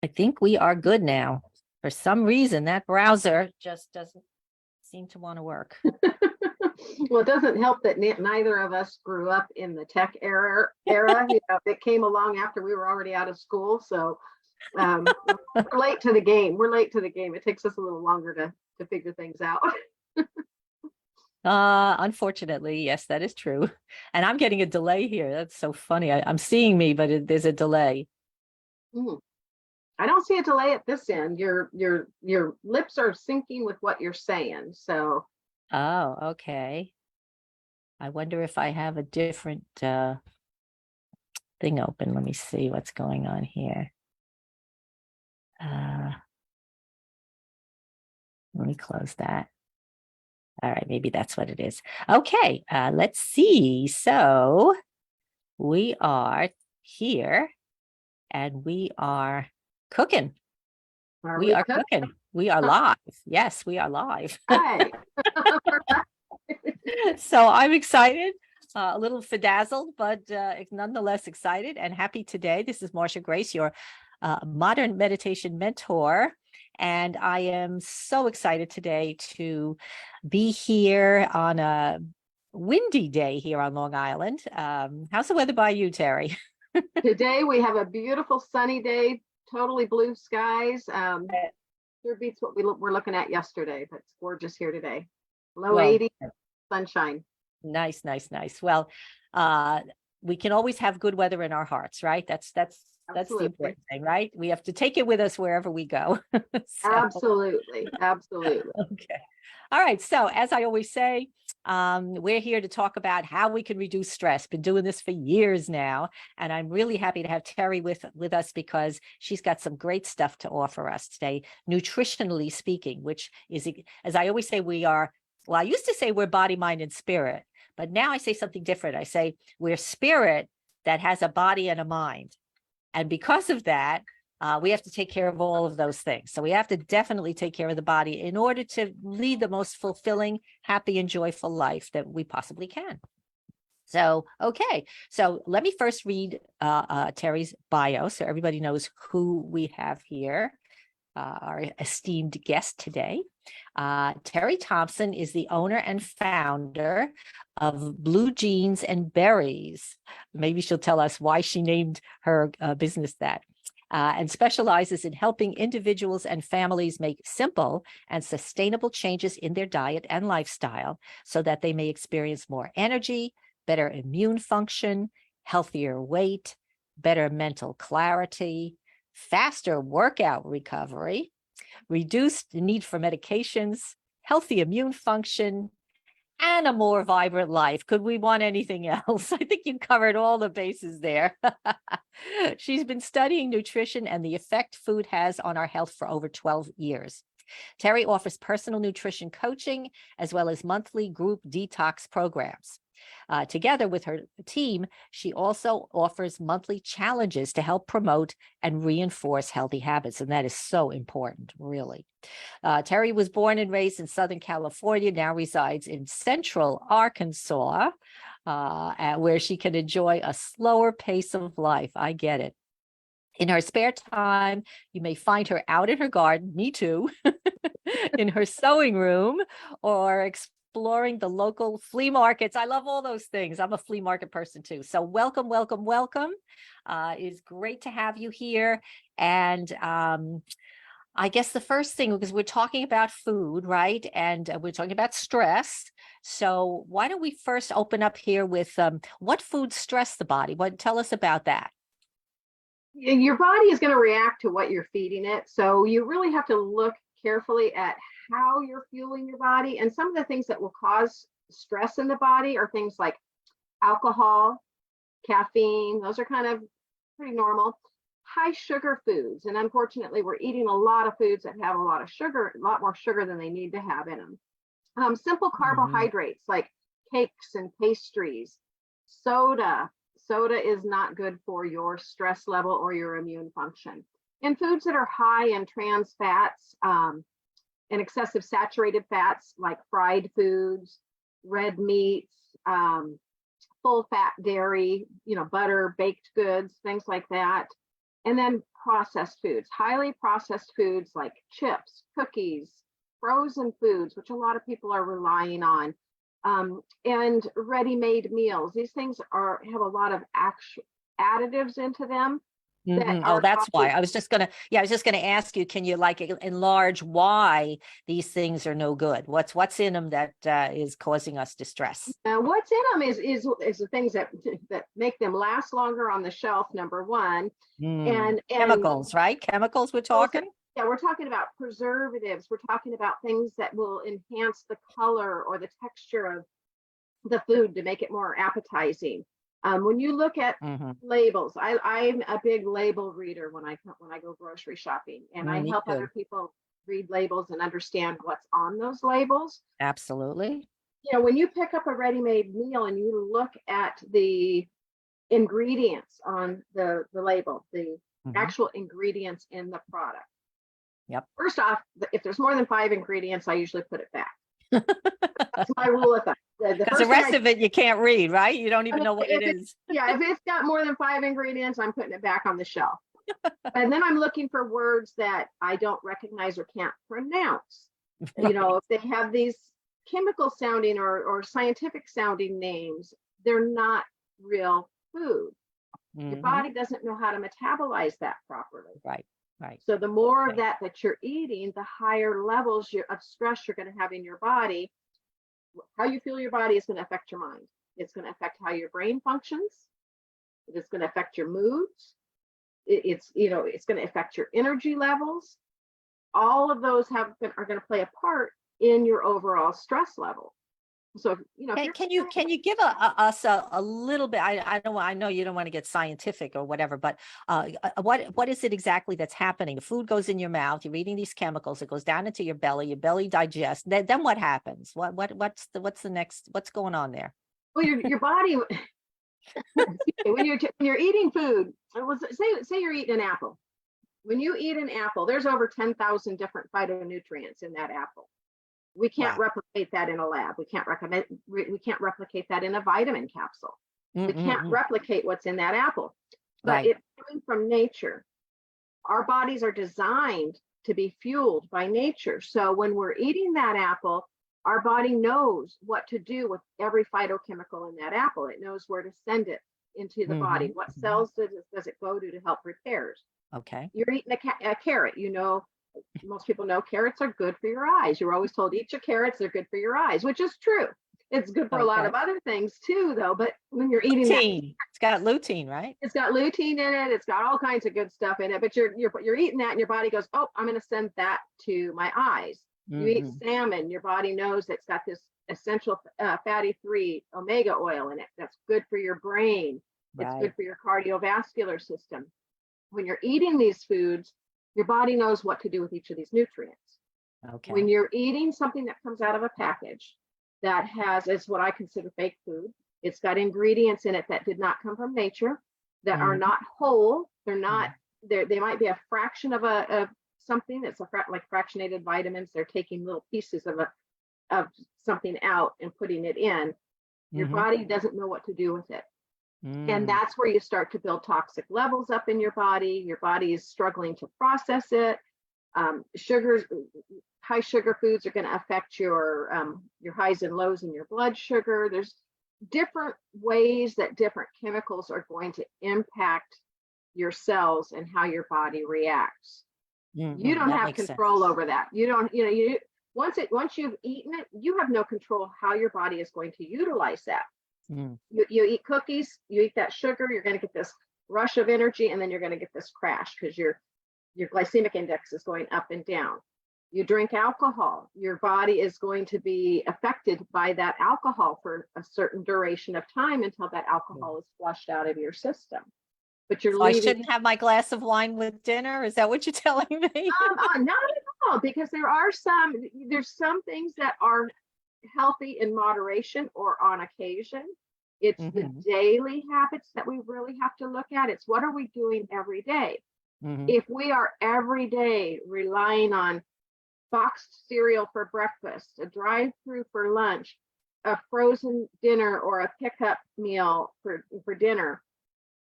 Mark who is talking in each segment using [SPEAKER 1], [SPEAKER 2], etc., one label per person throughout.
[SPEAKER 1] I think we are good now. For some reason, that browser just doesn't seem to want to work.
[SPEAKER 2] Well, it doesn't help that neither of us grew up in the tech era. It came along after we were already out of school. So we're late to the game. We're late to the game. It takes us a little longer to figure things out.
[SPEAKER 1] Unfortunately, yes, that is true. And I'm getting a delay here. That's so funny. I'm seeing me, but there's a delay.
[SPEAKER 2] Mm. I don't see a delay at this end. Your lips are syncing with what you're saying. So
[SPEAKER 1] Oh, okay. I wonder if I have a different thing open. Let me see what's going on here. Let me close that. All right, maybe that's what it is. Okay, let's see. So we are here and we are cooking. We are cooking. We are live. Yes, we are live.
[SPEAKER 2] Hi.
[SPEAKER 1] So I'm excited, a little bedazzled, but nonetheless excited and happy today. This is Marsha Grace, your modern meditation mentor. And I am so excited today to be here on a windy day here on Long Island. How's the weather by you, Terry?
[SPEAKER 2] Today we have a beautiful sunny day, totally blue skies. Sure beats what we were looking at yesterday, but it's gorgeous here today. Low 80, sunshine.
[SPEAKER 1] Nice, nice, nice. Well, we can always have good weather in our hearts, right? That's the important thing, right? We have to take it with us wherever we go.
[SPEAKER 2] Absolutely.
[SPEAKER 1] Okay. All right. So as I always say, we're here to talk about how we can reduce stress. Been doing this for years now, and I'm really happy to have Terry with us because she's got some great stuff to offer us today, nutritionally speaking, which is, as I always say, I used to say we're body, mind, and spirit, but now I say something different. I say we're spirit that has a body and a mind. And because of that, we have to take care of all of those things. So we have to definitely take care of the body in order to lead the most fulfilling, happy, and joyful life that we possibly can. So, okay. So let me first read Terry's bio so everybody knows who we have here, our esteemed guest today. Terry Thompson is the owner and founder of Blue Jeans and Berries. Maybe she'll tell us why she named her business that. And specializes in helping individuals and families make simple and sustainable changes in their diet and lifestyle so that they may experience more energy, better immune function, healthier weight, better mental clarity, faster workout recovery, reduced need for medications, healthy immune function, and a more vibrant life. Could we want anything else? I think you covered all the bases there. She's been studying nutrition and the effect food has on our health for over 12 years. Terry offers personal nutrition coaching as well as monthly group detox programs. Together with her team, she also offers monthly challenges to help promote and reinforce healthy habits. And that is so important, really. Terry was born and raised in Southern California, now resides in Central Arkansas, where she can enjoy a slower pace of life. I get it. In her spare time, you may find her out in her garden, me too, in her sewing room, or exploring the local flea markets. I love all those things. I'm a flea market person too. So welcome, welcome, welcome. It's great to have you here. And I guess the first thing, because we're talking about food, right? And we're talking about stress. So why don't we first open up here with what foods stress the body? Tell us about that.
[SPEAKER 2] Your body is going to react to what you're feeding it. So you really have to look carefully at how you're fueling your body. And some of the things that will cause stress in the body are things like alcohol, caffeine. Those are kind of pretty normal. High sugar foods. And unfortunately, we're eating a lot of foods that have a lot of sugar, a lot more sugar than they need to have in them. Simple carbohydrates like cakes and pastries, soda. Soda is not good for your stress level or your immune function. And foods that are high in trans fats and excessive saturated fats like fried foods, red meats, full fat dairy, butter, baked goods, things like that. And then processed foods, highly processed foods like chips, cookies, frozen foods, which a lot of people are relying on, and ready-made meals. These things have a lot of actual additives into them that
[SPEAKER 1] Mhm. Oh,
[SPEAKER 2] are
[SPEAKER 1] that's why.
[SPEAKER 2] causing.
[SPEAKER 1] I was just gonna ask you, can you like enlarge why these things are no good? What's in them that is causing us distress?
[SPEAKER 2] What's in them is the things that make them last longer on the shelf. Number one, and
[SPEAKER 1] Chemicals, right? Chemicals we're talking?
[SPEAKER 2] yeah, we're talking about preservatives. We're talking about things that will enhance the color or the texture of the food to make it more appetizing. When you look at
[SPEAKER 1] Hmm.
[SPEAKER 2] labels, I'm a big label reader when I go grocery shopping, and I
[SPEAKER 1] Me
[SPEAKER 2] help
[SPEAKER 1] too.
[SPEAKER 2] other people read labels and understand what's on those labels.
[SPEAKER 1] Absolutely.
[SPEAKER 2] You know, when you pick up a ready-made meal and you look at the ingredients on the label, the
[SPEAKER 1] Mhm.
[SPEAKER 2] actual ingredients in the product.
[SPEAKER 1] Yep.
[SPEAKER 2] First off, if there's more than 5 ingredients, I usually put it back. That's my rule of thumb. The
[SPEAKER 1] Because the
[SPEAKER 2] first thing
[SPEAKER 1] rest of it you can't read, right? You don't
[SPEAKER 2] I
[SPEAKER 1] even
[SPEAKER 2] mean,
[SPEAKER 1] know what it
[SPEAKER 2] if
[SPEAKER 1] is.
[SPEAKER 2] it's got more than 5 ingredients, I'm putting it back on the shelf. And then I'm looking for words that I don't recognize or can't pronounce. You know, if they have these chemical sounding or scientific sounding names, they're not real food. Your
[SPEAKER 1] Hmm.
[SPEAKER 2] body doesn't know how to metabolize that properly.
[SPEAKER 1] Right, right.
[SPEAKER 2] So the more of
[SPEAKER 1] Okay.
[SPEAKER 2] that you're eating, the higher levels of stress you're going to have in your body. How you feel your body is going to affect your mind. It's going to affect how your brain functions. It's going to affect your moods. It's going to affect your energy levels. All of those are going to play a part in your overall stress level. So if you're
[SPEAKER 1] Can you give us a little bit? I know you don't want to get scientific or whatever, but what is it exactly that's happening? The food goes in your mouth. You're eating these chemicals. It goes down into your belly. Your belly digests. Then what happens? What's the next? What's going on there?
[SPEAKER 2] well, your body when you're eating food, say you're eating an apple. When you eat an apple, there's over 10,000 different phytonutrients in that apple. We can't
[SPEAKER 1] Wow.
[SPEAKER 2] replicate that in a lab. We can't replicate that in a vitamin capsule. We can't
[SPEAKER 1] Mm-mm-mm.
[SPEAKER 2] replicate what's in that apple. But
[SPEAKER 1] Right.
[SPEAKER 2] it's coming from nature. Our bodies are designed to be fueled by nature. So when we're eating that apple, our body knows what to do with every phytochemical in that apple. It knows where to send it into the body.
[SPEAKER 1] Hmm.
[SPEAKER 2] What cells does it go to help repairs?
[SPEAKER 1] Okay.
[SPEAKER 2] You're eating a carrot. Most people know carrots are good for your eyes. You're always told eat your carrots, they're good for your eyes, which is true. It's good for a lot
[SPEAKER 1] Okay.
[SPEAKER 2] of other things too, though. But when you're eating that,
[SPEAKER 1] Lutein. It's got lutein, right?
[SPEAKER 2] it's got lutein in it. It's got all kinds of good stuff in it. But you're eating that, and your body goes, "Oh, I'm going to send that to my eyes." You eat
[SPEAKER 1] Hmm.
[SPEAKER 2] salmon, your body knows it's got this essential fatty 3 omega oil in it. That's good for your brain. It's good
[SPEAKER 1] Right.
[SPEAKER 2] for your cardiovascular system. When you're eating these foods, your body knows what to do with each of these nutrients. When
[SPEAKER 1] Okay.
[SPEAKER 2] you're eating something that comes out of a package that it's what I consider fake food. It's got ingredients in it that did not come from nature, that are
[SPEAKER 1] Hmm.
[SPEAKER 2] not whole. They're not, they might be a fraction of something that's like fractionated vitamins. They're taking little pieces of something out and putting it in. Your
[SPEAKER 1] Hmm.
[SPEAKER 2] body doesn't know what to do with it. And
[SPEAKER 1] Mm.
[SPEAKER 2] that's where you start to build toxic levels up in your body. Your body is struggling to process it. Sugars, high sugar foods are going to affect your highs and lows in your blood sugar. There's different ways that different chemicals are going to impact your cells and how your body reacts. You don't
[SPEAKER 1] That
[SPEAKER 2] have
[SPEAKER 1] makes sense.
[SPEAKER 2] control over that. You don't, once you've eaten it, you have no control how your body is going to utilize that.
[SPEAKER 1] Mm.
[SPEAKER 2] You eat cookies, you eat that sugar, you're going to get this rush of energy, and then you're going to get this crash because your glycemic index is going up and down. You drink alcohol, your body is going to be affected by that alcohol for a certain duration of time until that alcohol is flushed out of your system. But you're
[SPEAKER 1] So I
[SPEAKER 2] leaving
[SPEAKER 1] shouldn't have my glass of wine with dinner? Is that what you're telling me?
[SPEAKER 2] not at all, because there's some things that are healthy in moderation or on occasion. It's the
[SPEAKER 1] Hmm.
[SPEAKER 2] daily habits that we really have to look at. It's what are we doing every day?
[SPEAKER 1] Hmm.
[SPEAKER 2] If we are every day relying on boxed cereal for breakfast, a drive-through for lunch, a frozen dinner, or a pickup meal for dinner,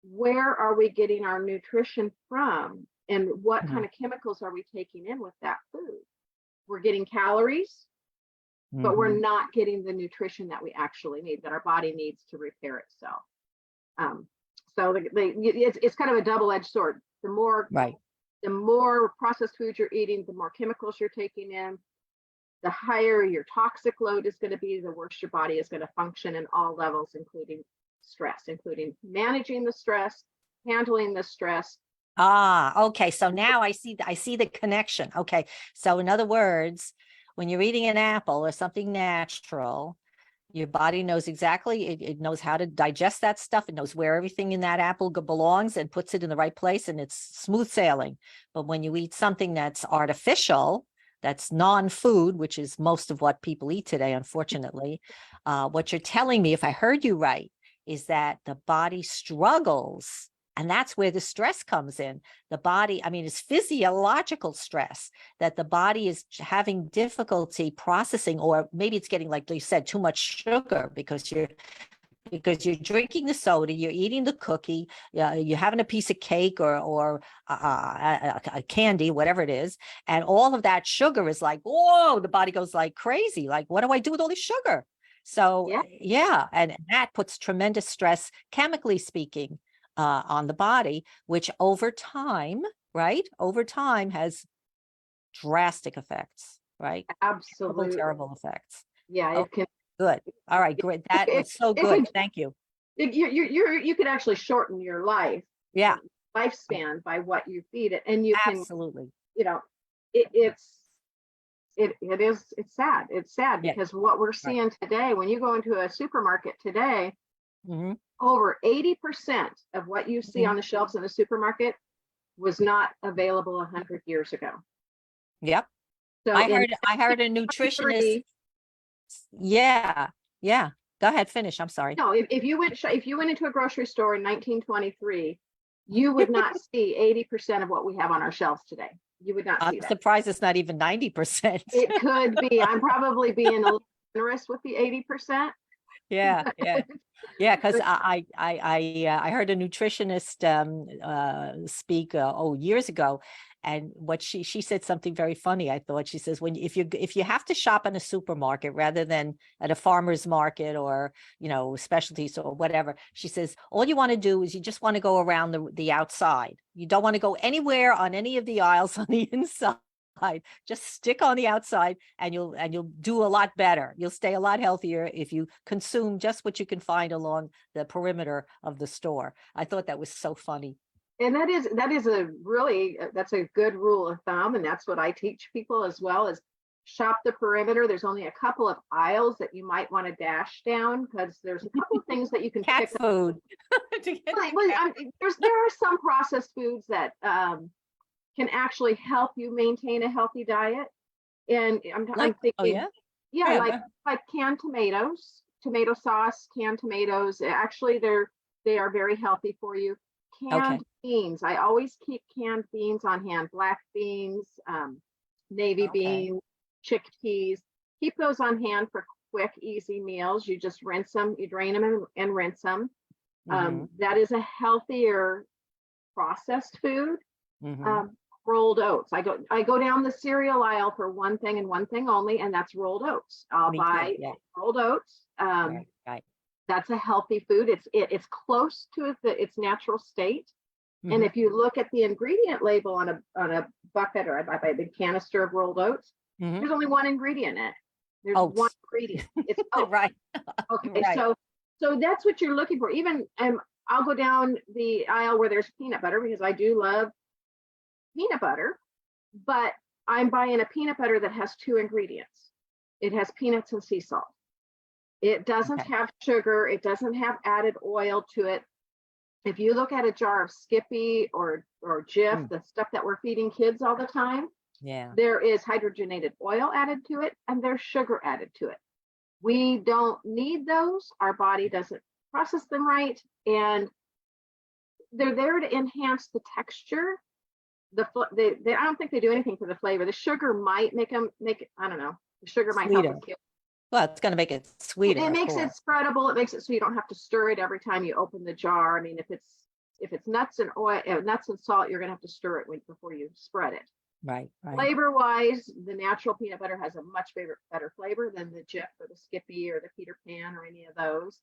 [SPEAKER 2] where are we getting our nutrition from? And what
[SPEAKER 1] Mhm.
[SPEAKER 2] kind of chemicals are we taking in with that food? We're getting calories, but we're
[SPEAKER 1] Mhm.
[SPEAKER 2] not getting the nutrition that we actually need, that our body needs to repair itself. Um, so it's kind of a double-edged sword.
[SPEAKER 1] Right.
[SPEAKER 2] The more processed food you're eating, the more chemicals you're taking in, the higher your toxic load is going to be, the worse your body is going to function in all levels, including stress, including managing the stress, handling the stress.
[SPEAKER 1] Ah, okay. So now I see the connection. Okay. So in other words, when you're eating an apple or something natural, your body knows exactly, it knows how to digest that stuff. It knows where everything in that apple belongs and puts it in the right place, and it's smooth sailing. But when you eat something that's artificial, that's non-food, which is most of what people eat today, unfortunately, what you're telling me, if I heard you right, is that the body struggles. And that's where the stress comes in. The body, I mean, it's physiological stress that the body is having difficulty processing, or maybe it's getting, like you said, too much sugar because you're drinking the soda, you're eating the cookie, you're having a piece of cake or a candy, whatever it is, and all of that sugar is like, whoa, the body goes like crazy. Like, what do I do with all this sugar? So
[SPEAKER 2] Yeah,
[SPEAKER 1] yeah, and that puts tremendous stress, chemically speaking, on the body, which over time, right? Over time has drastic effects, right? Terrible,
[SPEAKER 2] absolutely.
[SPEAKER 1] terrible effects.
[SPEAKER 2] Yeah,
[SPEAKER 1] Oh,
[SPEAKER 2] it can.
[SPEAKER 1] good. All right, great. That
[SPEAKER 2] It,
[SPEAKER 1] was so
[SPEAKER 2] it
[SPEAKER 1] good.
[SPEAKER 2] could.
[SPEAKER 1] Thank you.
[SPEAKER 2] You could actually shorten your
[SPEAKER 1] Yeah,
[SPEAKER 2] lifespan by what you feed it, and you can.
[SPEAKER 1] absolutely.
[SPEAKER 2] You know, it's sad. It's sad
[SPEAKER 1] Yeah,
[SPEAKER 2] because what we're
[SPEAKER 1] right.
[SPEAKER 2] seeing today, when you go into a supermarket today,
[SPEAKER 1] Hmm.
[SPEAKER 2] over 80% of what you see
[SPEAKER 1] Hmm.
[SPEAKER 2] on the shelves in the supermarket was not available 100 years ago.
[SPEAKER 1] Yep.
[SPEAKER 2] So in
[SPEAKER 1] I heard a nutritionist.
[SPEAKER 2] 23,
[SPEAKER 1] Yeah, yeah. Go ahead, finish. I'm sorry.
[SPEAKER 2] no, if you went into a grocery store in 1923, you would not see 80% of what we have on our shelves today. You would not
[SPEAKER 1] I'm
[SPEAKER 2] see that.
[SPEAKER 1] surprised it's not even 90%.
[SPEAKER 2] It could be. I'm probably being a little generous with the 80%.
[SPEAKER 1] Yeah, yeah. Yeah, because
[SPEAKER 2] But
[SPEAKER 1] I heard a nutritionist speak years ago, and what she said something very funny. I thought she says, when if you have to shop in a supermarket rather than at a farmer's market or specialty store or whatever, she says all you want to do is you just want to go around the outside. You don't want to go anywhere on any of the aisles on the inside. Just stick on the outside and you'll do a lot better. You'll stay a lot healthier if you consume just what you can find along the perimeter of the store. I thought that was so funny.
[SPEAKER 2] and that is a really that's a good rule of thumb, and that's what I teach people as well, is shop the perimeter. There's only a couple of aisles that you might want to dash down, because there's a couple of things that you can
[SPEAKER 1] Cat
[SPEAKER 2] pick up.
[SPEAKER 1] food. To get
[SPEAKER 2] Well,
[SPEAKER 1] the cat.
[SPEAKER 2] there are some processed foods that can actually help you maintain a healthy diet. And I'm
[SPEAKER 1] Like, oh
[SPEAKER 2] thinking,
[SPEAKER 1] yeah,
[SPEAKER 2] yeah,
[SPEAKER 1] yeah,
[SPEAKER 2] like canned tomatoes, tomato sauce, canned tomatoes. Actually, they are very healthy for you.
[SPEAKER 1] okay,
[SPEAKER 2] Canned beans. I always keep canned beans on hand. Black beans, navy
[SPEAKER 1] okay.
[SPEAKER 2] beans, chickpeas. Keep those on hand for quick, easy meals. You just rinse them, you drain them and rinse them.
[SPEAKER 1] Mm-hmm.
[SPEAKER 2] That is a healthier processed food.
[SPEAKER 1] Mm-hmm.
[SPEAKER 2] um, Rolled oats. I go down the cereal aisle for one thing and one thing only, and that's rolled oats. I'll
[SPEAKER 1] Me too.
[SPEAKER 2] buy
[SPEAKER 1] Yeah,
[SPEAKER 2] rolled oats.
[SPEAKER 1] right, right.
[SPEAKER 2] That's a healthy food. It's close to its natural state. And
[SPEAKER 1] Mm-hmm.
[SPEAKER 2] if you look at the ingredient label on a bucket, or I buy a big canister of rolled oats,
[SPEAKER 1] Mm-hmm.
[SPEAKER 2] there's only one ingredient in it. There's one
[SPEAKER 1] Oats.
[SPEAKER 2] ingredient. It's oats.
[SPEAKER 1] Right,
[SPEAKER 2] Okay,
[SPEAKER 1] right.
[SPEAKER 2] so that's what you're looking for. Even I'll go down the aisle where there's peanut butter, because I do love peanut butter, but I'm buying a peanut butter that has two ingredients. It has peanuts and sea salt. It doesn't
[SPEAKER 1] Okay.
[SPEAKER 2] have sugar. It doesn't have added oil to it. If you look at a jar of Skippy or Jif,
[SPEAKER 1] Mm,
[SPEAKER 2] the stuff that we're feeding kids all the time,
[SPEAKER 1] yeah.
[SPEAKER 2] there is hydrogenated oil added to it, and there's sugar added to it. We don't need those. Our body doesn't process them right, and they're there to enhance the texture. I don't think they do anything for the flavor. The sugar might make them make it. I don't know. The sugar might help
[SPEAKER 1] Sweeter.
[SPEAKER 2] it kill.
[SPEAKER 1] Well, it's going to make it sweeter,
[SPEAKER 2] It
[SPEAKER 1] of
[SPEAKER 2] makes it
[SPEAKER 1] course.
[SPEAKER 2] spreadable. It makes it so you don't have to stir it every time you open the jar. I mean, if it's If it's nuts and oil, nuts and salt, you're going to have to stir it before you spread it.
[SPEAKER 1] Right.
[SPEAKER 2] Flavor wise, the natural peanut butter has a much better flavor than the Jif or the Skippy or the Peter Pan or any of those.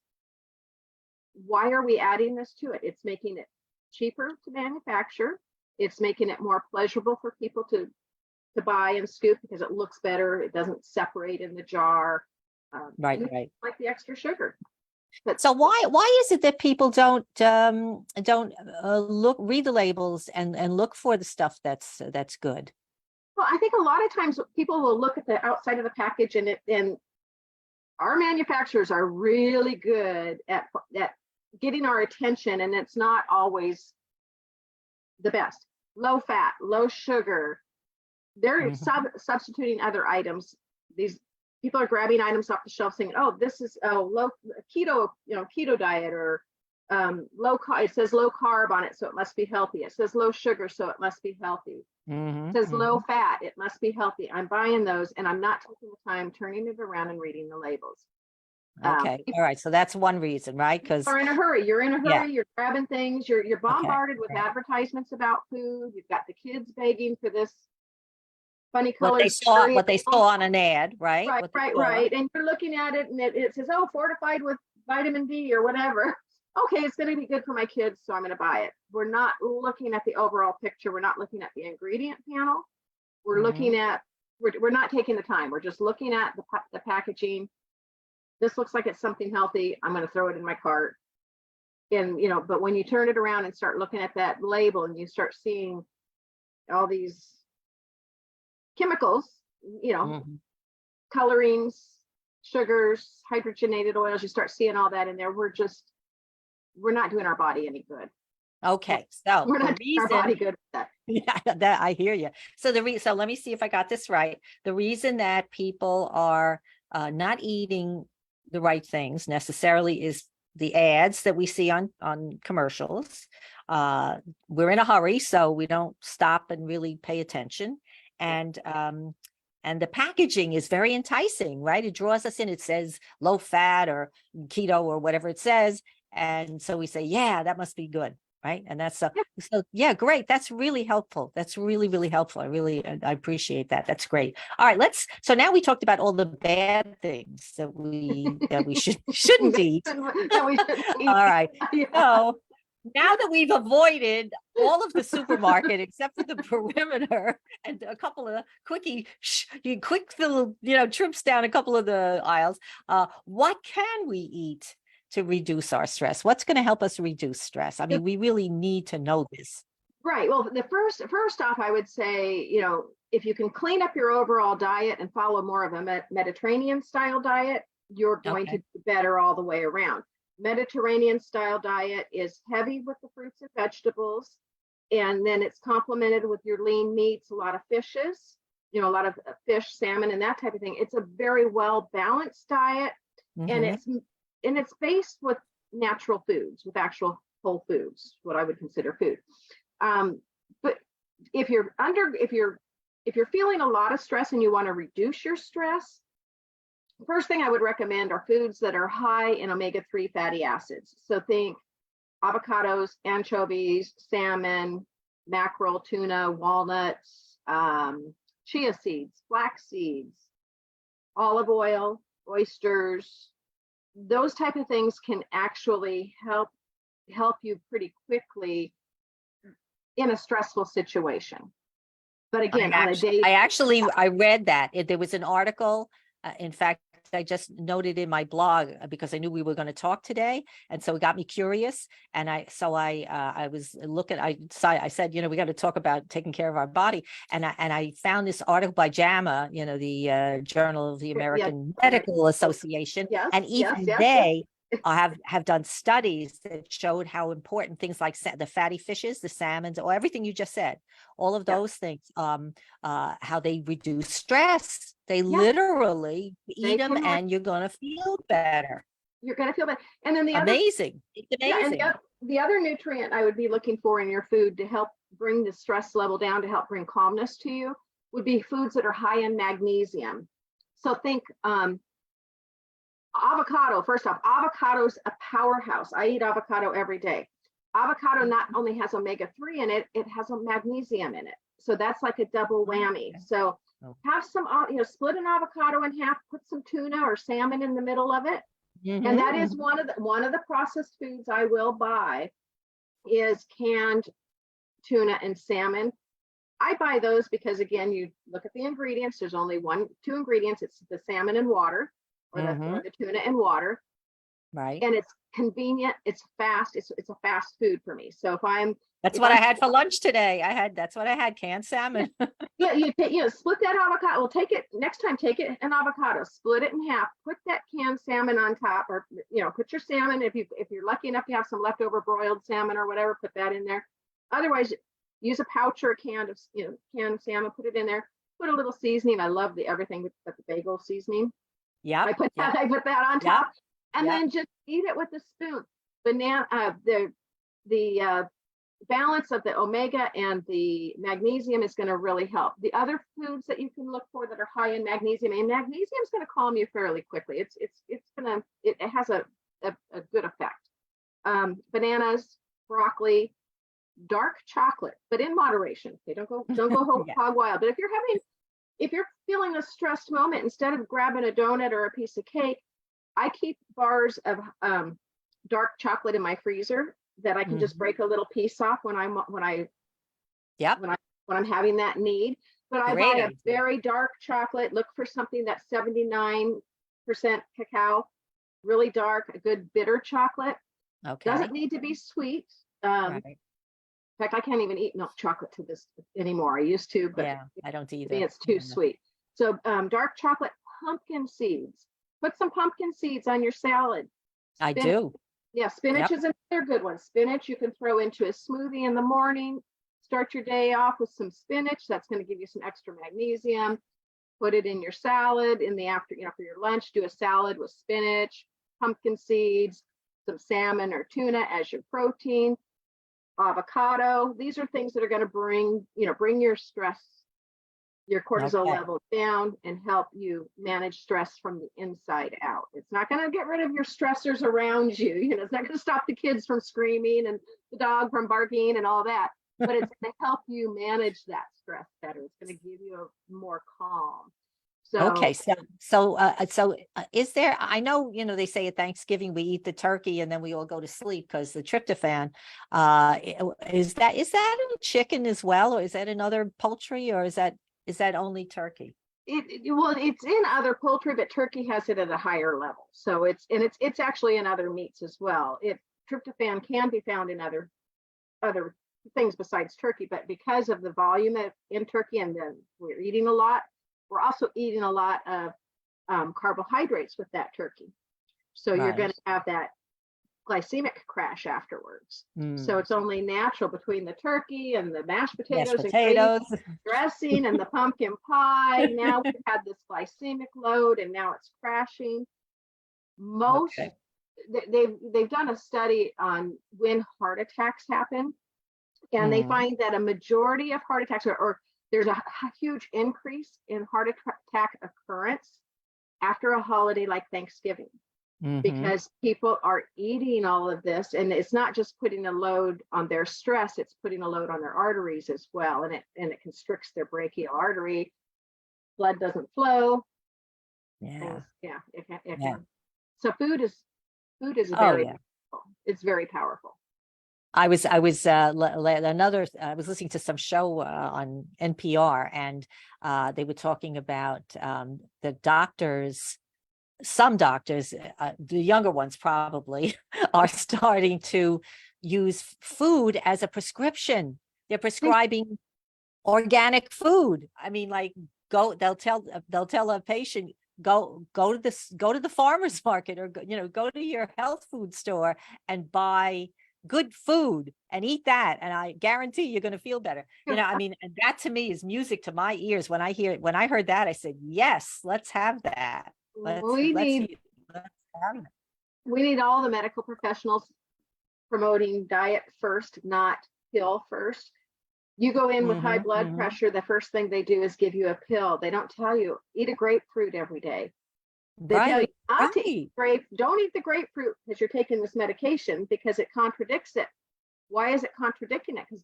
[SPEAKER 2] Why are we adding this to it? It's making it cheaper to manufacture. It's making it more pleasurable for people to buy and scoop because it looks better. It doesn't separate in the jar.
[SPEAKER 1] Right.
[SPEAKER 2] Like the extra sugar. But
[SPEAKER 1] So why is it that people don't read the labels and look for the stuff that's good?
[SPEAKER 2] Well, I think a lot of times people will look at the outside of the package and our manufacturers are really good at getting our attention, and it's not always the best. Low fat, low sugar. They're substituting other items. These people are grabbing items off the shelf saying, oh, this is low keto, keto diet, or low carb. It says low carb on it, so it must be healthy. It says low sugar, so it must be healthy. It says low fat, it must be healthy. I'm buying those and I'm not taking the time turning it around and reading the labels.
[SPEAKER 1] Okay. All right. So that's one reason, right? Because
[SPEAKER 2] you're in a hurry. You're in a hurry.
[SPEAKER 1] Yeah.
[SPEAKER 2] You're grabbing things. You're bombarded with
[SPEAKER 1] right.
[SPEAKER 2] advertisements about food. You've got the kids begging for this funny
[SPEAKER 1] what
[SPEAKER 2] colored
[SPEAKER 1] they saw on an ad, right?
[SPEAKER 2] Right. And you're looking at it and it says, oh, fortified with vitamin D or whatever. Okay, it's going to be good for my kids, so I'm going to buy it. We're not looking at the overall picture. We're not looking at the ingredient panel. We're looking at, we're not taking the time. We're just looking at the packaging. This looks like it's something healthy. I'm going to throw it in my cart. And, but when you turn it around and start looking at that label and you start seeing all these chemicals, colorings, sugars, hydrogenated oils, you start seeing all that in there. We're not doing our body any good.
[SPEAKER 1] Okay, so
[SPEAKER 2] we're not doing our body good with that.
[SPEAKER 1] Yeah, that I hear you. So so let me see if I got this right. The reason that people are not eating the right things necessarily is the ads that we see on commercials. We're in a hurry, so we don't stop and really pay attention. And the packaging is very enticing, right? It draws us in. It says low fat or keto or whatever it says. And so we say, yeah, that must be good. Right. And that's so yeah, great. That's really helpful. That's really, really helpful. I appreciate that. That's great. All right, so now we talked about all the bad things that we shouldn't eat. All right.
[SPEAKER 2] Yeah.
[SPEAKER 1] So now that we've avoided all of the supermarket except for the perimeter and a couple of quick little trips down a couple of the aisles, what can we eat to reduce our stress? What's going to help us reduce stress? I mean, we really need to know this.
[SPEAKER 2] Right. Well, the first off, I would say, if you can clean up your overall diet and follow more of a Mediterranean style diet, you're going to do better all the way around. Mediterranean style diet is heavy with the fruits and vegetables, and then it's complemented with your lean meats, a lot of fishes, a lot of fish, salmon, and that type of thing. It's a very well balanced diet, and it's based with natural foods, with actual whole foods, what I would consider food. But if you're feeling a lot of stress and you want to reduce your stress, first thing I would recommend are foods that are high in omega-3 fatty acids. So think avocados, anchovies, salmon, mackerel, tuna, walnuts, chia seeds, flax seeds, olive oil, oysters. Those type of things can actually help you pretty quickly in a stressful situation. But again,
[SPEAKER 1] I read that there was an article. In fact, I just noted in my blog because I knew we were going to talk today, and so it got me curious. And I was looking. I said, we got to talk about taking care of our body. And I found this article by JAMA, the Journal of the American Medical Association, and even they have done studies that showed how important things like the fatty fishes, the salmons, or everything you just said, all of those things, how they reduce stress. They literally eat them and you're going to feel better.
[SPEAKER 2] You're going to feel better. And then it's
[SPEAKER 1] amazing.
[SPEAKER 2] And the other nutrient I would be looking for in your food to help bring the stress level down, to help bring calmness to you, would be foods that are high in magnesium. So think avocado. First off, avocado's a powerhouse. I eat avocado every day. Avocado not only has omega-3 in it, it has a magnesium in it. So that's like a double whammy.
[SPEAKER 1] Okay.
[SPEAKER 2] So
[SPEAKER 1] Oh.
[SPEAKER 2] have some, split an avocado in half, put some tuna or salmon in the middle of it. And that is one of the processed foods I will buy is canned tuna and salmon. I buy those because, again, you look at the ingredients. There's only two ingredients. It's the salmon and water, or the tuna and water.
[SPEAKER 1] Right.
[SPEAKER 2] And it's convenient. It's fast. It's a fast food for me. So
[SPEAKER 1] That's what I had for lunch today. That's what I had, canned salmon.
[SPEAKER 2] yeah, split that avocado. Well, next time, take it an avocado, split it in half, put that canned salmon on top, or put your salmon. If you're lucky enough to have some leftover broiled salmon or whatever, put that in there. Otherwise, use a pouch or a can of canned salmon, put it in there, put a little seasoning. I love everything with the bagel seasoning.
[SPEAKER 1] Yeah.
[SPEAKER 2] I put that on top, and then just eat it with a spoon. Banana, the balance of the omega and the magnesium is going to really help. The other foods that you can look for that are high in magnesium, and magnesium is going to calm you fairly quickly. It has a good effect. Bananas, broccoli, dark chocolate, but in moderation. Okay, don't go hog wild. But if you're feeling a stressed moment, instead of grabbing a donut or a piece of cake, I keep bars of dark chocolate in my freezer that I can just break a little piece off when I'm having that need. But I buy a very dark chocolate. Look for something that's 79% cacao, really dark, a good bitter chocolate.
[SPEAKER 1] Okay.
[SPEAKER 2] Doesn't need to be sweet. In fact, I can't even eat milk chocolate to this anymore. I used to, but
[SPEAKER 1] I don't either.
[SPEAKER 2] It's too sweet. So dark chocolate, pumpkin seeds. Put some pumpkin seeds on your salad.
[SPEAKER 1] I do.
[SPEAKER 2] Yeah, spinach is another good one. Spinach you can throw into a smoothie in the morning. Start your day off with some spinach. That's going to give you some extra magnesium. Put it in your salad in the for your lunch. Do a salad with spinach, pumpkin seeds, some salmon or tuna as your protein. Avocado. These are things that are going to bring your stress, your cortisol level down, and help you manage stress from the inside out. It's not going to get rid of your stressors around you. It's not going to stop the kids from screaming and the dog from barking and all that, but it's going to help you manage that stress better. It's going to give you a more calm.
[SPEAKER 1] So is there, I know, they say at Thanksgiving we eat the turkey and then we all go to sleep because the tryptophan, is that in chicken as well, or is that in other poultry, or is that only turkey?
[SPEAKER 2] It's in other poultry, but turkey has it at a higher level. So it's actually in other meats as well. Tryptophan can be found in other things besides turkey, but because of the volume in turkey, and then we're eating a lot, we're also eating a lot of carbohydrates with that turkey. So you're going to have that glycemic crash afterwards. So it's only natural between the turkey and the mashed potatoes. And dressing and the pumpkin pie. Now we've had this glycemic load and now it's crashing. They've done a study on when heart attacks happen, and they find that a majority of heart attacks or there's a huge increase in heart attack occurrence after a holiday like Thanksgiving. Because people are eating all of this, and it's not just putting a load on their stress, it's putting a load on their arteries as well, and it constricts their brachial artery. Blood doesn't flow. So food is very powerful. It's very powerful.
[SPEAKER 1] I was listening to some show on NPR, and they were talking about the doctors. Some doctors, the younger ones probably, are starting to use food as a prescription. They're prescribing organic food. I mean, like they'll tell a patient, go to the farmer's market, or go to your health food store and buy good food and eat that, and I guarantee you're going to feel better. I mean, and that to me is music to my ears. When I heard that, I said, yes, let's have that.
[SPEAKER 2] We need all the medical professionals promoting diet first, not pill first. You go in with high blood pressure, the first thing they do is give you a pill. They don't tell you, eat a grapefruit every day. They tell you not to eat don't eat the grapefruit because you're taking this medication, because it contradicts it. Why is it contradicting it? Because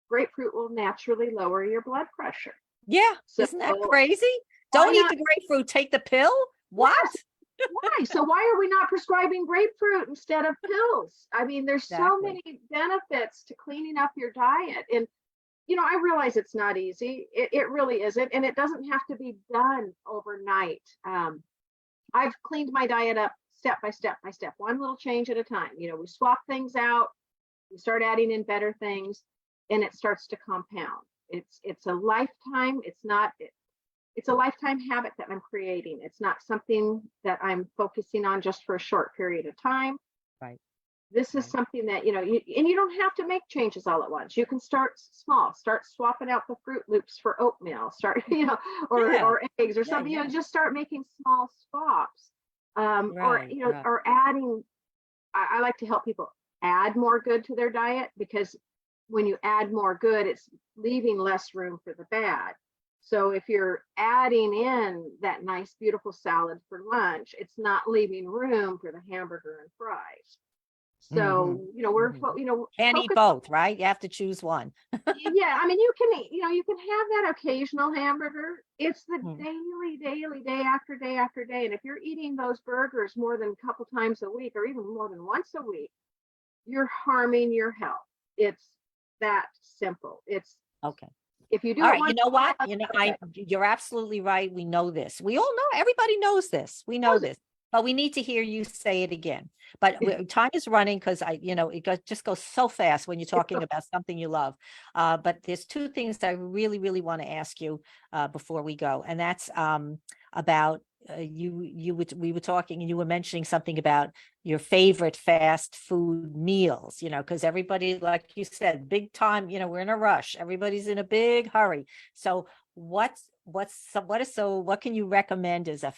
[SPEAKER 2] grapefruit will naturally lower your blood pressure.
[SPEAKER 1] Yeah.
[SPEAKER 2] So
[SPEAKER 1] Isn't that crazy?
[SPEAKER 2] why
[SPEAKER 1] Don't eat
[SPEAKER 2] not?
[SPEAKER 1] the grapefruit, take the pill. What?
[SPEAKER 2] Yes. Why? So why are we not prescribing grapefruit instead of pills? I mean, there's so
[SPEAKER 1] Exactly.
[SPEAKER 2] many benefits to cleaning up your diet. And, I realize it's not easy. It really isn't. And it doesn't have to be done overnight. I've cleaned my diet up step by step by step, one little change at a time. We swap things out, we start adding in better things, and it starts to compound. It's a lifetime. It's a lifetime habit that I'm creating. It's not something that I'm focusing on just for a short period of time.
[SPEAKER 1] Right.
[SPEAKER 2] This is
[SPEAKER 1] Right.
[SPEAKER 2] something that, and you don't have to make changes all at once. You can start small, start swapping out the Fruit Loops for oatmeal, start,
[SPEAKER 1] Yeah.
[SPEAKER 2] or eggs or
[SPEAKER 1] Yeah.
[SPEAKER 2] something,
[SPEAKER 1] Yeah.
[SPEAKER 2] just start making small swaps. Or,
[SPEAKER 1] Right. Right.
[SPEAKER 2] or adding, I like to help people add more good to their diet, because when you add more good, it's leaving less room for the bad. So if you're adding in that nice, beautiful salad for lunch, it's not leaving room for the hamburger and fries.
[SPEAKER 1] Hmm.
[SPEAKER 2] So, we're,
[SPEAKER 1] Hmm. Can't eat
[SPEAKER 2] focused on,
[SPEAKER 1] both, right? You have to choose one.
[SPEAKER 2] yeah, I mean, you can, you can have that occasional hamburger. It's the
[SPEAKER 1] Mm.
[SPEAKER 2] daily, day after day after day. And if you're eating those burgers more than a couple times a week, or even more than once a week, you're harming your health. It's that simple.
[SPEAKER 1] Okay.
[SPEAKER 2] If you do
[SPEAKER 1] All
[SPEAKER 2] it
[SPEAKER 1] right. You
[SPEAKER 2] once
[SPEAKER 1] know
[SPEAKER 2] in a while,
[SPEAKER 1] what?
[SPEAKER 2] that's okay.
[SPEAKER 1] You're absolutely right. We know this. We all know, everybody knows this. We know this, but we need to hear you say it again. But time is running because just goes so fast when you're talking about something you love. But there's two things that I really, really want to ask you before we go. And that's about we were talking and you were mentioning something about your favorite fast food meals, because everybody, like you said, big time, we're in a rush. Everybody's in a big hurry. So what can you recommend as a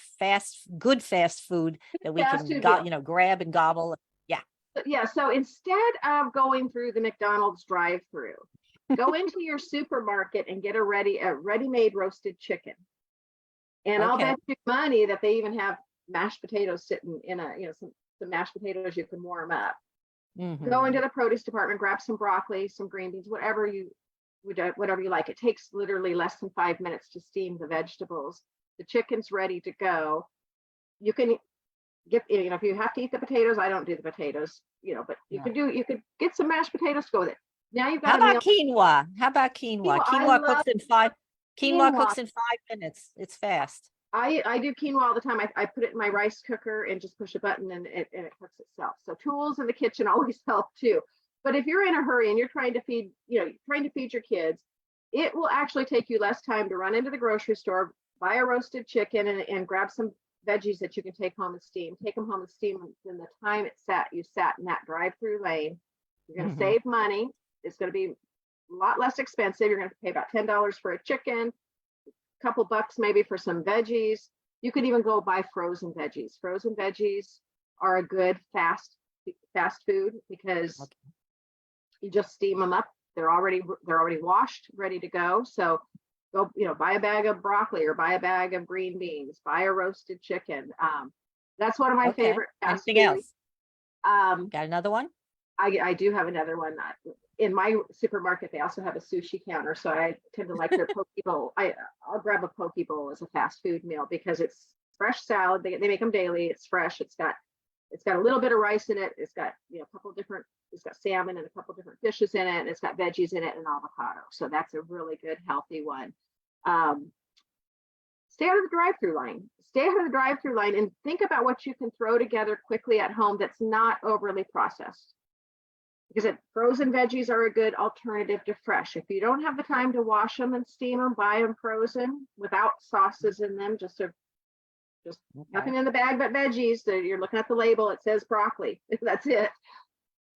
[SPEAKER 1] good fast food that we
[SPEAKER 2] Fast
[SPEAKER 1] can
[SPEAKER 2] food meal.
[SPEAKER 1] grab and gobble? Yeah.
[SPEAKER 2] Yeah. So instead of going through the McDonald's drive-through, go into your supermarket and get a ready-made roasted chicken. And I'll
[SPEAKER 1] Okay.
[SPEAKER 2] bet you money that they even have mashed potatoes sitting in some mashed potatoes you can warm up. Go into
[SPEAKER 1] Hmm.
[SPEAKER 2] the produce department, grab some broccoli, some green beans, whatever you like. It takes literally less than 5 minutes to steam the vegetables. The chicken's ready to go. You can get, if you have to eat the potatoes, I don't do the potatoes, but
[SPEAKER 1] Yeah.
[SPEAKER 2] you could get some mashed potatoes to go with it. Now you've
[SPEAKER 1] How
[SPEAKER 2] got a
[SPEAKER 1] about
[SPEAKER 2] meal.
[SPEAKER 1] quinoa? How about quinoa?
[SPEAKER 2] I
[SPEAKER 1] Quinoa
[SPEAKER 2] love
[SPEAKER 1] cooks in five. Quinoa
[SPEAKER 2] quinoa.
[SPEAKER 1] cooks in 5 minutes. It's fast.
[SPEAKER 2] I do quinoa all the time. I put it in my rice cooker and just push a button and it cooks itself. So tools in the kitchen always help too. But if you're in a hurry and you're trying to feed, your kids, it will actually take you less time to run into the grocery store, buy a roasted chicken and grab some veggies that you can take home and steam. Take them home and steam in the time you sat in that drive-through lane. You're going to
[SPEAKER 1] Hmm.
[SPEAKER 2] save money. It's going to be a lot less expensive. You're going to pay about $10 for a chicken, couple bucks maybe for some veggies. You can even go buy frozen veggies. Frozen veggies are a good fast food because
[SPEAKER 1] Okay.
[SPEAKER 2] you just steam them up. They're already washed, ready to go. So go, buy a bag of broccoli or buy a bag of green beans, buy a roasted chicken. That's one of my
[SPEAKER 1] Okay.
[SPEAKER 2] favorite fast
[SPEAKER 1] Anything
[SPEAKER 2] foods.
[SPEAKER 1] else?
[SPEAKER 2] Um,
[SPEAKER 1] Got another one?
[SPEAKER 2] I do have another one. In my supermarket, they also have a sushi counter, so I tend to like their poke bowl. I'll grab a poke bowl as a fast food meal because it's fresh salad. They make them daily. It's fresh. It's got a little bit of rice in it. It's got a couple different. It's got salmon and a couple different fishes in it, and it's got veggies in it and avocado. So that's a really good healthy one. Um, Stay out of the drive-through line. Stay out of the drive-through line and think about what you can throw together quickly at home that's not overly processed, because frozen veggies are a good alternative to fresh. If you don't have the time to wash them and steam them, buy them frozen without sauces in them, just
[SPEAKER 1] Okay.
[SPEAKER 2] nothing in the bag but veggies. You're looking at the label, it says broccoli. That's it.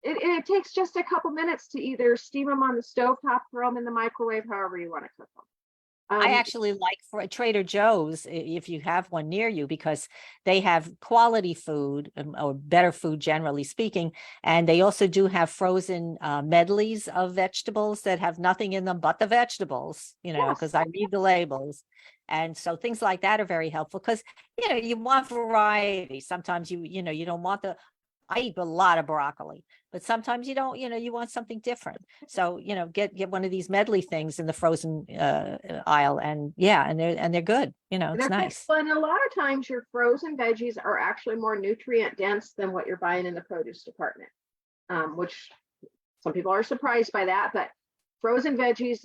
[SPEAKER 2] It takes just a couple minutes to either steam them on the stove top, throw them in the microwave, however you want to cook them.
[SPEAKER 1] I actually like for Trader Joe's, if you have one near you, because they have quality food or better food, generally speaking. And they also do have frozen medleys of vegetables that have nothing in them but the vegetables,
[SPEAKER 2] Yes.
[SPEAKER 1] because I read the labels. And so things like that are very helpful because, you want variety. Sometimes you don't want the I eat a lot of broccoli, but sometimes you don't, you want something different. So, get one of these medley things in the frozen aisle, and yeah, and they're good. It's
[SPEAKER 2] They're good.
[SPEAKER 1] nice.
[SPEAKER 2] Well, and a lot of times your frozen veggies are actually more nutrient dense than what you're buying in the produce department, which some people are surprised by that. But frozen veggies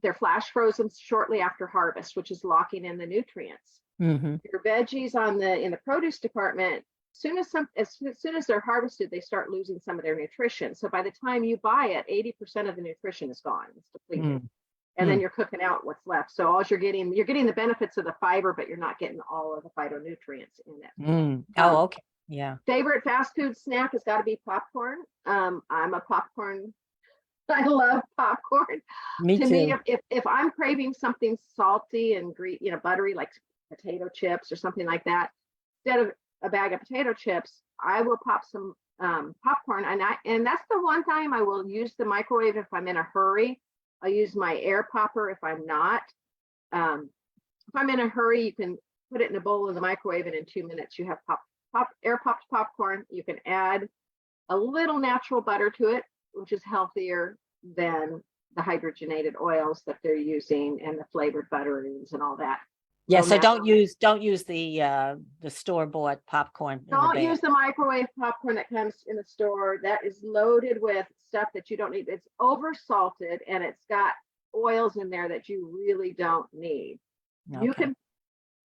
[SPEAKER 2] they're flash frozen shortly after harvest, which is locking in the nutrients.
[SPEAKER 1] Hmm.
[SPEAKER 2] Your veggies in the produce department, as soon as they're harvested, they start losing some of their nutrition. So by the time you buy it, 80% of the nutrition is gone. It's depleted. And then you're cooking out what's left. So all you're getting the benefits of the fiber, but you're not getting all of the phytonutrients in it.
[SPEAKER 1] Oh, okay. Yeah.
[SPEAKER 2] Favorite fast food snack has got to be popcorn. I'm a popcorn. I love popcorn.
[SPEAKER 1] Me
[SPEAKER 2] To
[SPEAKER 1] too.
[SPEAKER 2] me, if I'm craving something salty and buttery, like potato chips or something like that, instead of a bag of potato chips, I will pop some popcorn, and that's the one time I will use the microwave if I'm in a hurry. I'll use my air popper if I'm not. If I'm in a hurry, you can put it in a bowl in the microwave, and in 2 minutes you have air popped popcorn. You can add a little natural butter to it, which is healthier than the hydrogenated oils that they're using and the flavored butterings and all that.
[SPEAKER 1] Yeah.
[SPEAKER 2] So
[SPEAKER 1] So
[SPEAKER 2] now-
[SPEAKER 1] don't use the store-bought popcorn. in the
[SPEAKER 2] Don't
[SPEAKER 1] bag.
[SPEAKER 2] use the microwave popcorn that comes in the store. That is loaded with stuff that you don't need. It's over salted, and it's got oils in there that you really don't need. You
[SPEAKER 1] Okay.
[SPEAKER 2] can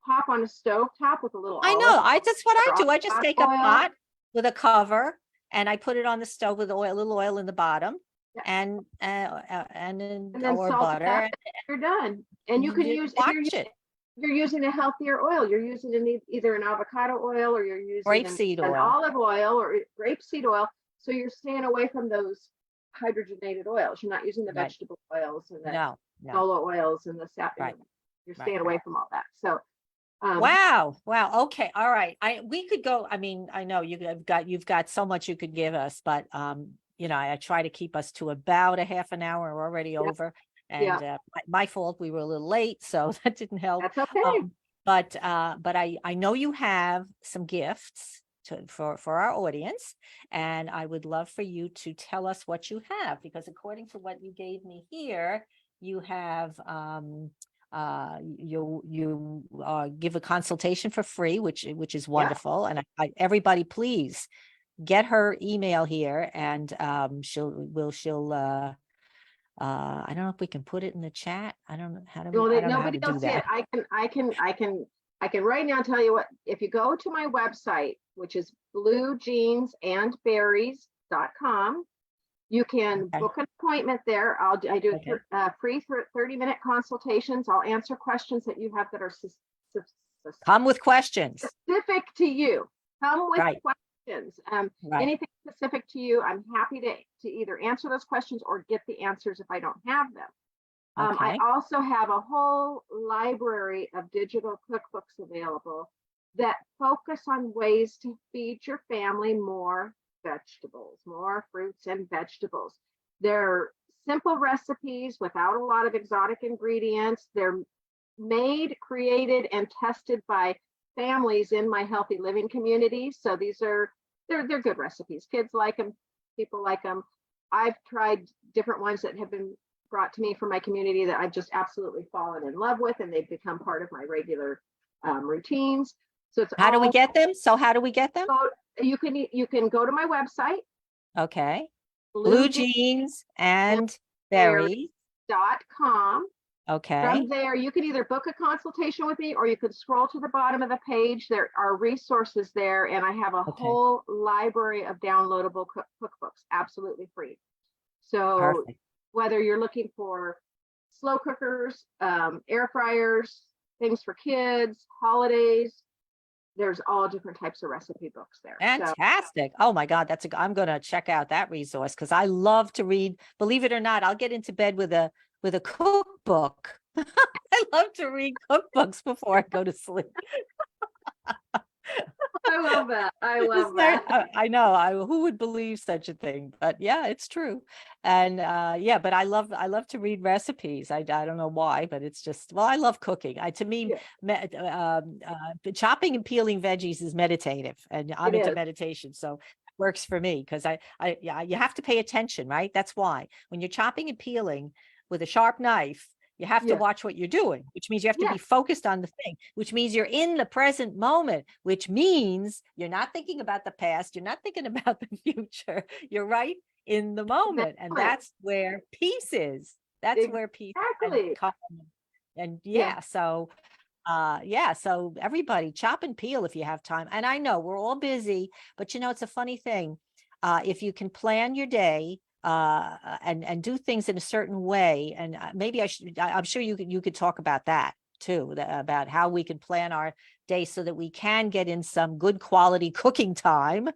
[SPEAKER 2] pop on a stove top with a little
[SPEAKER 1] I
[SPEAKER 2] olive
[SPEAKER 1] know. That's what I
[SPEAKER 2] or
[SPEAKER 1] do. I just
[SPEAKER 2] hot
[SPEAKER 1] take a
[SPEAKER 2] oil.
[SPEAKER 1] pot with a cover and I put it on the stove with oil, a little oil in the bottom,
[SPEAKER 2] Yeah.
[SPEAKER 1] and
[SPEAKER 2] and then
[SPEAKER 1] or
[SPEAKER 2] salt it
[SPEAKER 1] butter.
[SPEAKER 2] up, you're done. And you can
[SPEAKER 1] just
[SPEAKER 2] use,
[SPEAKER 1] watch it.
[SPEAKER 2] you're using a healthier oil. You're using either an avocado oil, or you're using
[SPEAKER 1] Grapeseed
[SPEAKER 2] an
[SPEAKER 1] oil.
[SPEAKER 2] olive oil or grapeseed oil. So you're staying away from those hydrogenated oils. You're not using the
[SPEAKER 1] Right.
[SPEAKER 2] vegetable oils and the
[SPEAKER 1] No.
[SPEAKER 2] canola oils and the sap.
[SPEAKER 1] Right.
[SPEAKER 2] You're
[SPEAKER 1] Right,
[SPEAKER 2] staying
[SPEAKER 1] right.
[SPEAKER 2] away from all that. So
[SPEAKER 1] Wow. Okay. All right. We could go. I mean, I know you've got so much you could give us, but I try to keep us to about a half an hour. We're already over. And my fault, we were a little late, so that didn't help.
[SPEAKER 2] that's okay.
[SPEAKER 1] But I know you have some gifts for our audience, and I would love for you to tell us what you have, because according to what you gave me here, you have you give a consultation for free, which is wonderful. And everybody, please get her email here, and she'll I don't know if we can put it in the chat. I don't know how to
[SPEAKER 2] Well,
[SPEAKER 1] I don't know how
[SPEAKER 2] nobody
[SPEAKER 1] to do
[SPEAKER 2] else yet.
[SPEAKER 1] that.
[SPEAKER 2] I can right now tell you what. If you go to my website, which is bluejeansandberries.com, you can
[SPEAKER 1] Okay.
[SPEAKER 2] book an appointment there. I do
[SPEAKER 1] Okay.
[SPEAKER 2] free 30-minute consultations. I'll answer questions that you have that are
[SPEAKER 1] Come with questions.
[SPEAKER 2] specific to you. Come with
[SPEAKER 1] Right.
[SPEAKER 2] questions.
[SPEAKER 1] Right.
[SPEAKER 2] Anything specific to you, I'm happy to either answer those questions or get the answers if I don't have them. I
[SPEAKER 1] Okay.
[SPEAKER 2] also have a whole library of digital cookbooks available that focus on ways to feed your family more vegetables, more fruits and vegetables. They're simple recipes without a lot of exotic ingredients. They're made, created, and tested by families in my healthy living community. So they're good recipes. Kids like them, people like them. I've tried different ones that have been brought to me from my community that I've just absolutely fallen in love with, and they've become part of my regular routines. So it's
[SPEAKER 1] How do we
[SPEAKER 2] all-
[SPEAKER 1] get them? So how do we get them?
[SPEAKER 2] You can go to my website,
[SPEAKER 1] Okay. Blue jeans and berries.
[SPEAKER 2] bluejeansberries.com.
[SPEAKER 1] Okay.
[SPEAKER 2] From there, you can either book a consultation with me, or you could scroll to the bottom of the page. There are resources there, and I have a
[SPEAKER 1] Okay.
[SPEAKER 2] whole library of downloadable cookbooks, absolutely free. So
[SPEAKER 1] Perfect.
[SPEAKER 2] whether you're looking for slow cookers, air fryers, things for kids, holidays, there's all different types of recipe books there. So
[SPEAKER 1] Fantastic. Oh my God, I'm going to check out that resource, because I love to read. Believe it or not, I'll get into bed with a cookbook. I love to read cookbooks before I go to sleep.
[SPEAKER 2] I love that. I love
[SPEAKER 1] Isn't that-
[SPEAKER 2] that.
[SPEAKER 1] I know. Who would believe such a thing? But yeah, it's true. And but I love to read recipes. I don't know why, but it's just, well, I love cooking. To me, chopping and peeling veggies is meditative, and I'm
[SPEAKER 2] It
[SPEAKER 1] into
[SPEAKER 2] is.
[SPEAKER 1] meditation. So works for me because yeah, you have to pay attention, right? That's why when you're chopping and peeling with a sharp knife, you have to
[SPEAKER 2] Yeah.
[SPEAKER 1] watch what you're doing, which means you have to
[SPEAKER 2] Yeah.
[SPEAKER 1] be focused on the thing, which means you're in the present moment, which means you're not thinking about the past. You're not thinking about the future. You're right in the moment. And
[SPEAKER 2] Excellent.
[SPEAKER 1] that's where peace is. That's where peace and
[SPEAKER 2] Exactly.
[SPEAKER 1] calm. And
[SPEAKER 2] Yeah.
[SPEAKER 1] yeah, so everybody chop and peel if you have time. And I know we're all busy, but it's a funny thing. If you can plan your day and do things in a certain way, and maybe I'm sure you could talk about that too, about how we can plan our day so that we can get in some good quality cooking time,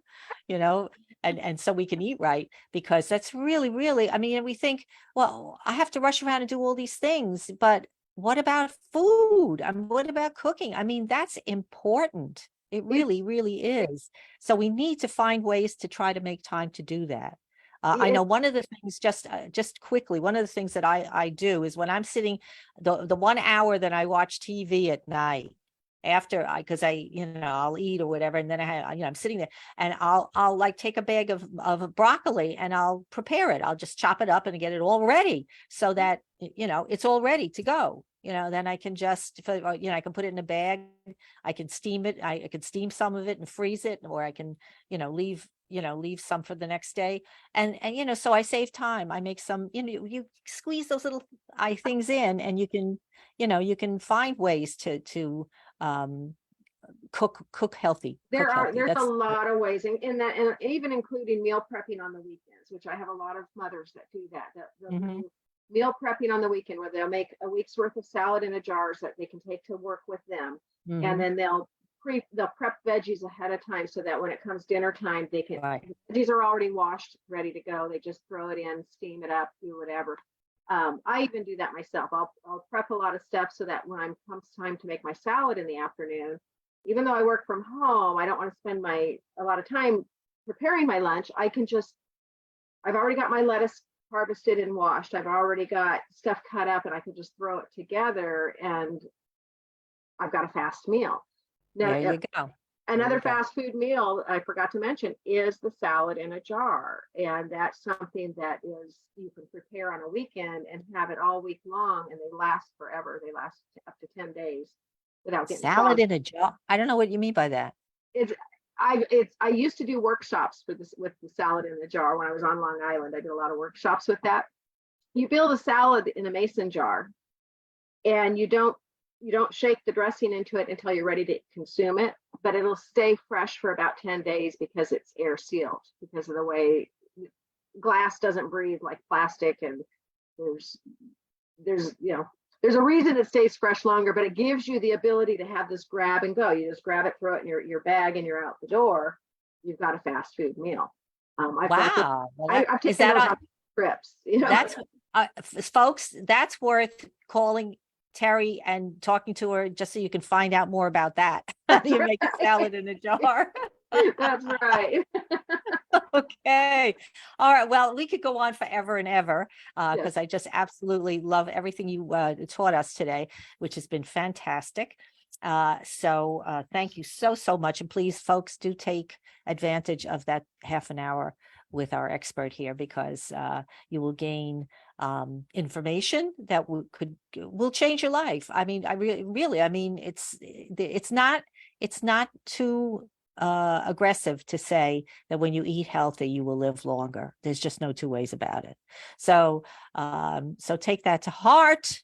[SPEAKER 1] you know, and so we can eat right, because that's really, really, I mean, we think, well, I have to rush around and do all these things, but what about food? I mean, what about cooking? I mean, that's important. It
[SPEAKER 2] It,
[SPEAKER 1] really, really is. So we need to find ways to try to make time to do that. I know
[SPEAKER 2] it,
[SPEAKER 1] one of the things, just quickly, one of the things that I do is when I'm sitting, the 1 hour that I watch TV at night after because I'll eat or whatever, and then I'm sitting there and I'll like take a bag of broccoli and I'll prepare it. I'll just chop it up and get it all ready so that it's all ready to go. Then I can just I can put it in a bag. I can steam it. I can steam some of it and freeze it, or I can leave some for the next day. And so I save time. I make some, you squeeze those little things in, and you can find ways to um cook healthy.
[SPEAKER 2] there's a
[SPEAKER 1] That's
[SPEAKER 2] lot of ways in that, and even including meal prepping on the weekends, which I have a lot of mothers that do that. They'll
[SPEAKER 1] Mhm.
[SPEAKER 2] do meal prepping on the weekend where they'll make a week's worth of salad in a jars that they can take to work with them. And
[SPEAKER 1] Mhm.
[SPEAKER 2] then they'll prep veggies ahead of time so that when it comes dinner time,
[SPEAKER 1] Right.
[SPEAKER 2] the veggies are already washed, ready to go. They just throw it in, steam it up, do whatever. I even do that myself. I'll prep a lot of stuff so that when it comes time to make my salad in the afternoon, even though I work from home, I don't want to spend a lot of time preparing my lunch. I've already got my lettuce harvested and washed. I've already got stuff cut up, and I can just throw it together, and I've got a fast meal. Now,
[SPEAKER 1] There you go. There you
[SPEAKER 2] another
[SPEAKER 1] go.
[SPEAKER 2] fast food meal I forgot to mention is the salad in a jar. And that's something that you can prepare on a weekend and have it all week long, and they last forever. They last up to 10 days without getting
[SPEAKER 1] Salad
[SPEAKER 2] soggy.
[SPEAKER 1] in a jar. I don't know what you mean by that.
[SPEAKER 2] I used to do workshops with the salad in the jar when I was on Long Island. I did a lot of workshops with that. You build a salad in a mason jar, and you don't shake the dressing into it until you're ready to consume it, but it'll stay fresh for about 10 days because it's air sealed, because of the way glass doesn't breathe like plastic. And there's there's a reason it stays fresh longer, but it gives you the ability to have this grab and go. You just grab it, throw it in your bag, and you're out the door. You've got a fast food meal.
[SPEAKER 1] Wow. Well,
[SPEAKER 2] I've
[SPEAKER 1] is
[SPEAKER 2] taken
[SPEAKER 1] that
[SPEAKER 2] those
[SPEAKER 1] on?
[SPEAKER 2] on trips.
[SPEAKER 1] That's folks, that's worth calling Terry and talking to her just so you can find out more about that. How do
[SPEAKER 2] That's
[SPEAKER 1] you
[SPEAKER 2] right.
[SPEAKER 1] make a salad in a jar?
[SPEAKER 2] That's right.
[SPEAKER 1] Okay. All right. Well, we could go on forever and ever
[SPEAKER 2] Yes.
[SPEAKER 1] because I just absolutely love everything you taught us today, which has been fantastic. So thank you so much. And please, folks, do take advantage of that half an hour with our expert here, because you will gain information that will change your life. I mean, I really, I mean, it's not too aggressive to say that when you eat healthy, you will live longer. There's just no two ways about it. So take that to heart.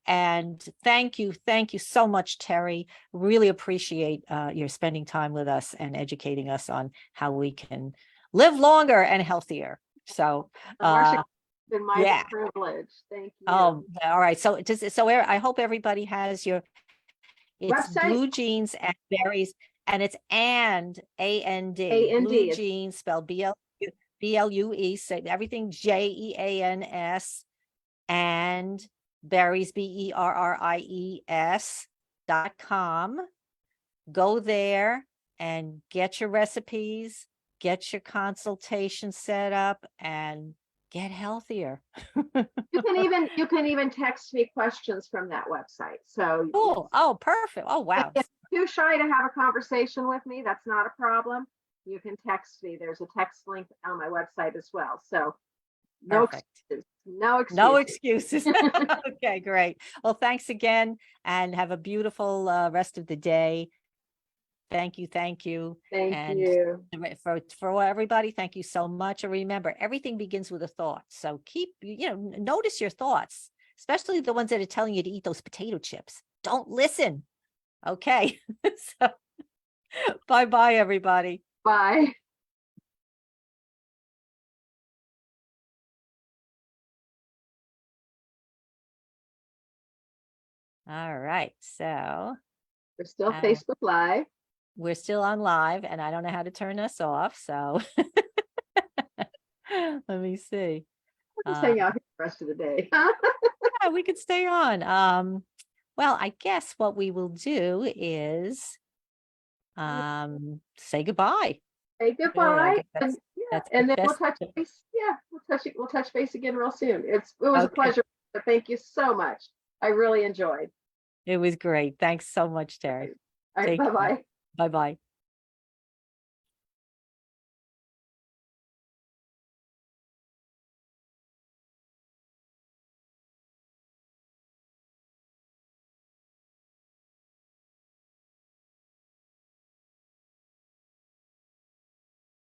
[SPEAKER 1] And thank you so much, Terry. Really appreciate your spending time with us and educating us on how we can live longer and healthier. So
[SPEAKER 2] Marcia, it's been my
[SPEAKER 1] yeah.
[SPEAKER 2] privilege. Thank you.
[SPEAKER 1] Oh, all right. So I hope everybody has it's
[SPEAKER 2] Website
[SPEAKER 1] Blue Jeans and Berries, and it's AND Blue
[SPEAKER 2] AND.
[SPEAKER 1] Jeans spelled BLUE, so everything JEANS, and Berries BERRIES.com. Go there and get your recipes, get your consultation set up, and get healthier.
[SPEAKER 2] You can even text me questions from that website. So
[SPEAKER 1] Cool. Oh, perfect. Oh, wow.
[SPEAKER 2] if you're too shy to have a conversation with me, that's not a problem. you can text me. There's a text link on my website as well. So no
[SPEAKER 1] Perfect.
[SPEAKER 2] excuses. No
[SPEAKER 1] No
[SPEAKER 2] excuses.
[SPEAKER 1] excuses. Okay, great. Well, thanks again and have a beautiful rest of the day. Thank you. Thank you.
[SPEAKER 2] Thank
[SPEAKER 1] And
[SPEAKER 2] you.
[SPEAKER 1] for everybody, thank you so much. And remember, everything begins with a thought. So keep, notice your thoughts, especially the ones that are telling you to eat those potato chips. Don't listen. Okay. So bye-bye, everybody.
[SPEAKER 2] Bye.
[SPEAKER 1] All right. So
[SPEAKER 2] We're still
[SPEAKER 1] uh,
[SPEAKER 2] Facebook Live.
[SPEAKER 1] we're still on live and I don't know how to turn us off. So let me see.
[SPEAKER 2] We'll just hang out here the rest of the day.
[SPEAKER 1] Yeah, we could stay on. Well, I guess what we will do is say goodbye.
[SPEAKER 2] Say
[SPEAKER 1] Really, I
[SPEAKER 2] goodbye.
[SPEAKER 1] guess
[SPEAKER 2] And yeah,
[SPEAKER 1] that's the
[SPEAKER 2] and then we'll
[SPEAKER 1] best.
[SPEAKER 2] touch base. Yeah, we'll touch base again real soon. It was a
[SPEAKER 1] Okay,
[SPEAKER 2] pleasure. Thank you so much. I really enjoyed.
[SPEAKER 1] it was great. Thanks so much, Terry.
[SPEAKER 2] All right,
[SPEAKER 1] Take care.
[SPEAKER 2] bye-bye.
[SPEAKER 1] Bye-bye.